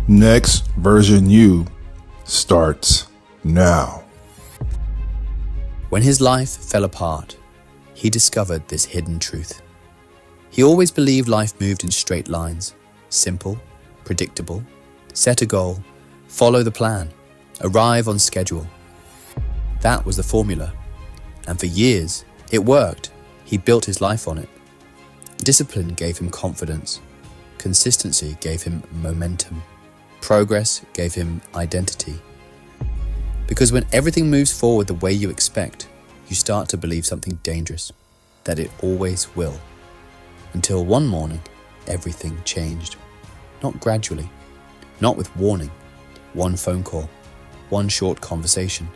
Next version you starts now. When his life fell apart, he discovered this hidden truth. He always believed life moved in straight lines, simple, predictable, set a goal, follow the plan, arrive on schedule. That was the formula, and for years it worked. He built his life on it. Discipline gave him confidence, consistency gave him momentum, progress gave him identity. Because when everything moves forward the way you expect, you start to believe something dangerous, that it always will. Until one morning, everything changed. Not gradually, not with warning, one phone call, one short conversation.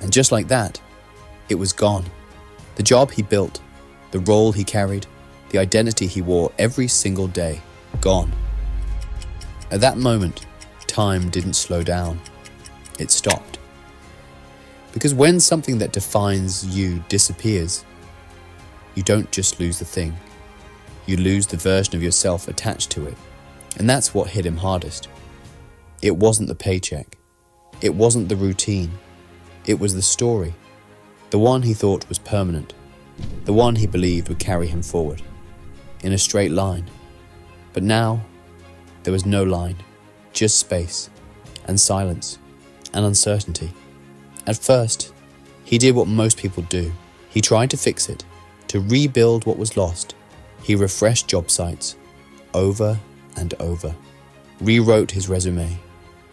And just like that, it was gone. The job he built, the role he carried, the identity he wore every single day, gone. At that moment, time didn't slow down. It stopped. Because when something that defines you disappears, you don't just lose the thing. You lose the version of yourself attached to it. And that's what hit him hardest. It wasn't the paycheck. It wasn't the routine. It was the story. The one he thought was permanent. The one he believed would carry him forward. In a straight line. But now, there was no line. Just space. And silence. And uncertainty. At first, he did what most people do. He tried to fix it. To rebuild what was lost. He refreshed job sites. Over and over. Rewrote his resume.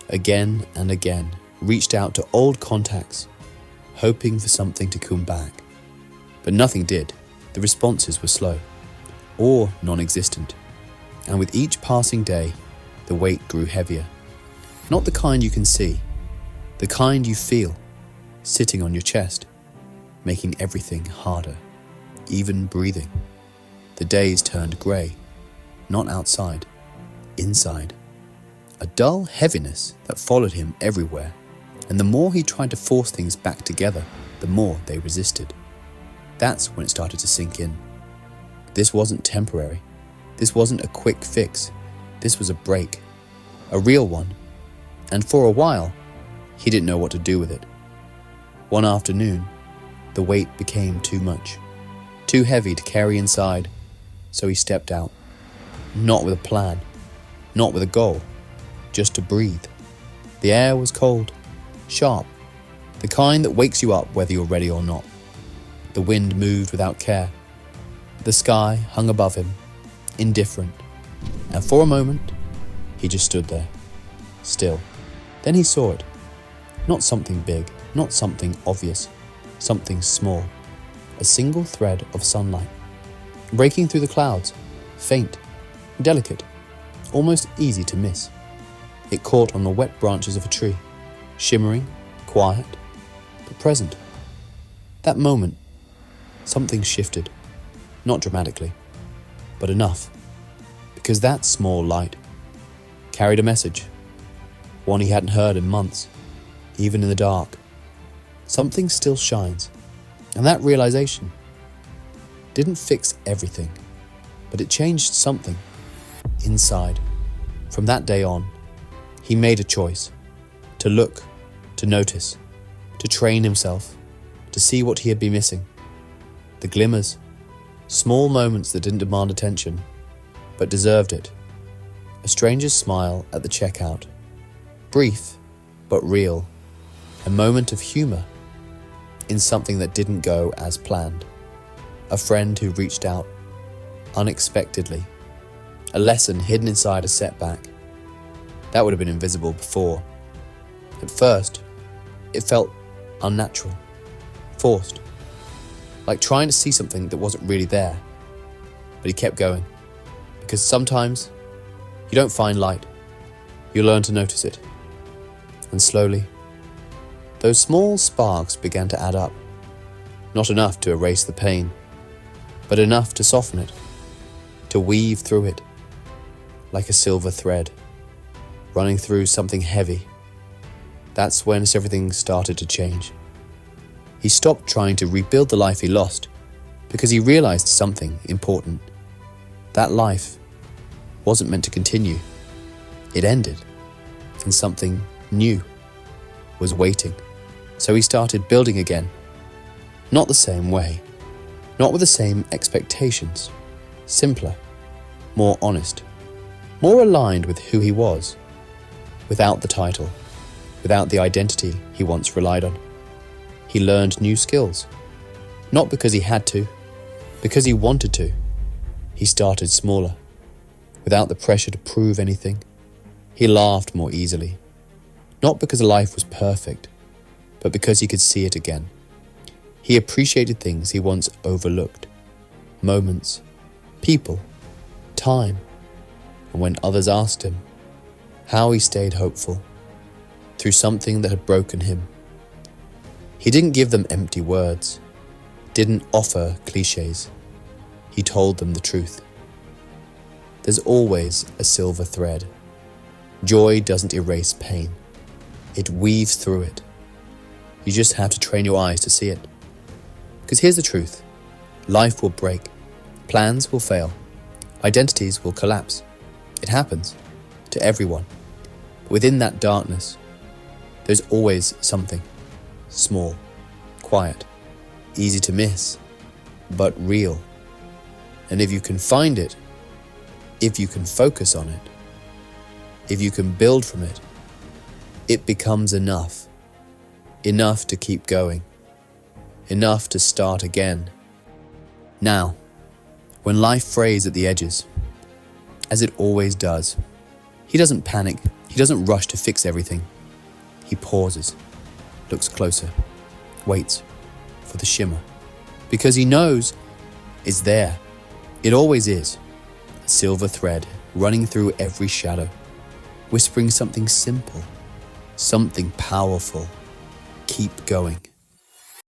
Again and again. Reached out to old contacts. Hoping for something to come back. But nothing did. The responses were slow. Or non-existent. And with each passing day, the weight grew heavier. Not the kind you can see. The kind you feel. Sitting on your chest. Making everything harder. Even breathing. The days turned grey. Not outside. Inside. A dull heaviness that followed him everywhere. And the more he tried to force things back together, the more they resisted. That's when it started to sink in. This wasn't temporary. This wasn't a quick fix. This was a break. A real one. And for a while, he didn't know what to do with it. One afternoon, the weight became too much. Too heavy to carry inside, so he stepped out. Not with a plan. Not with a goal. Just to breathe. The air was cold. Sharp. The kind that wakes you up whether you're ready or not. The wind moved without care. The sky hung above him, indifferent. And for a moment, he just stood there, still. Then he saw it. Not something big, not something obvious, something small. A single thread of sunlight, breaking through the clouds, faint, delicate, almost easy to miss. It caught on the wet branches of a tree, shimmering, quiet, but present. That moment, something shifted, not dramatically, but enough, because that small light carried a message, one he hadn't heard in months, even in the dark. Something still shines, and that realization didn't fix everything, but it changed something inside. From that day on, he made a choice to look, to notice, to train himself, to see what he had been missing. The glimmers, small moments that didn't demand attention, but deserved it. A stranger's smile at the checkout, brief but real. A moment of humor in something that didn't go as planned. A friend who reached out unexpectedly. A lesson hidden inside a setback. That would have been invisible before. At first, it felt unnatural, forced, like trying to see something that wasn't really there. But he kept going, because sometimes you don't find light, you learn to notice it. And slowly, those small sparks began to add up. Not enough to erase the pain, but enough to soften it, to weave through it, like a silver thread, running through something heavy. That's when everything started to change. He stopped trying to rebuild the life he lost, because he realized something important. That life wasn't meant to continue. It ended. and something new was waiting. So he started building again. Not the same way, not with the same expectations, simpler, more honest, more aligned with who he was, without the title, without the identity he once relied on. He learned new skills, not because he had to, because he wanted to. He started smaller, without the pressure to prove anything. He laughed more easily, not because life was perfect, but because he could see it again. He appreciated things he once overlooked, moments, people, time, and when others asked him how, he stayed hopeful through something that had broken him. He didn't give them empty words, didn't offer cliches. He told them the truth. There's always a silver thread. Joy doesn't erase pain. It weaves through it. You just have to train your eyes to see it. Because here's the truth. Life will break. Plans will fail. Identities will collapse. It happens to everyone. But within that darkness, there's always something. Small, quiet, easy to miss, but real. And if you can find it, if you can focus on it, if you can build from it, it becomes enough. Enough to keep going. Enough to start again. Now, when life frays at the edges, as it always does, he doesn't panic. He doesn't rush to fix everything. He pauses, looks closer, waits for the shimmer, because he knows it's there. It always is. A silver thread running through every shadow, whispering something simple, something powerful. Keep going.